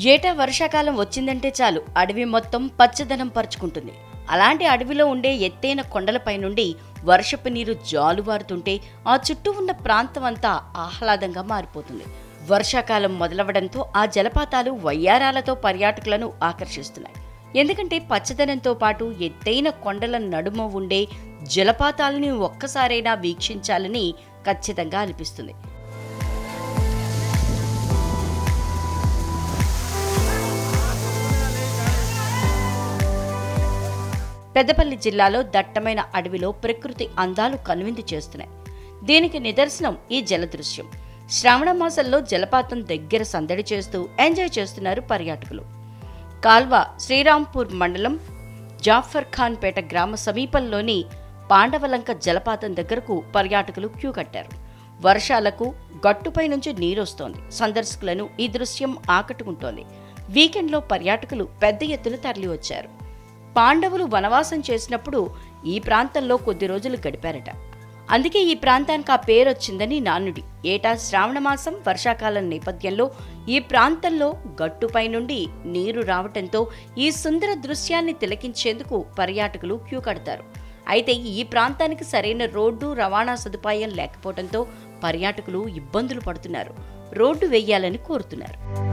ఏటా వర్షాకాలం వచ్చిందంటే చాలు అడవి మొత్తం పచ్చదనం పరుచుకుంటుంది. అలాంటి అడవిలో ఉండే ఎత్తైన కొండలపై నుండి వర్షపు నీరు జాలువారుతుంటే ఆ చుట్టూ ఉన్న ప్రాంతం అంతా ఆహ్లాదంగా మారిపోతుంది. వర్షాకాలం మొదలవడంతో ఆ జలపాతాలు వయ్యారాలతో పర్యాటకులను ఆకర్షిస్తున్నాయి. ఎందుకంటే పచ్చదనంతో పాటు ఎత్తైన కొండల నడుమ ఉండే జలపాతాలని ఒక్కసారైనా వీక్షించాలని ఖచ్చితంగా అనిపిస్తుంది. పెద్దపల్లి జిల్లాలో దట్టమైన అడవిలో ప్రకృతి అందాలు కనువిందు చేస్తున్నాయి. దీనికి నిదర్శనం ఈ జలదృశ్యం. శ్రావణ మాసంలో జలపాతం దగ్గర సందడి చేస్తూ ఎంజాయ్ చేస్తున్నారు పర్యాటకులు. కాల్వ శ్రీరాంపూర్ మండలం జాఫర్ ఖాన్ పేట గ్రామ సమీపంలోని పాండవలంక జలపాతం దగ్గరకు పర్యాటకులు క్యూ కట్టారు. వర్షాలకు గట్టుపై నుంచి నీరొస్తోంది. సందర్శకులను ఈ దృశ్యం ఆకట్టుకుంటోంది. వీకెండ్లో పర్యాటకులు పెద్ద ఎత్తున తరలివచ్చారు. పాండవులు వనవాసం చేసినప్పుడు ఈ ప్రాంతంలో కొద్ది రోజులు గడిపారట. అందుకే ఈ ప్రాంతానికి ఆ పేరొచ్చిందని నానుడి. ఏటా శ్రావణమాసం వర్షాకాలం నేపథ్యంలో ఈ ప్రాంతంలో గట్టుపై నుండి నీరు రావటంతో ఈ సుందర దృశ్యాన్ని తిలకించేందుకు పర్యాటకులు క్యూ కడతారు. అయితే ఈ ప్రాంతానికి సరైన రోడ్డు రవాణా సదుపాయం లేకపోవడంతో పర్యాటకులు ఇబ్బందులు పడుతున్నారు. రోడ్డు వేయాలని కోరుతున్నారు.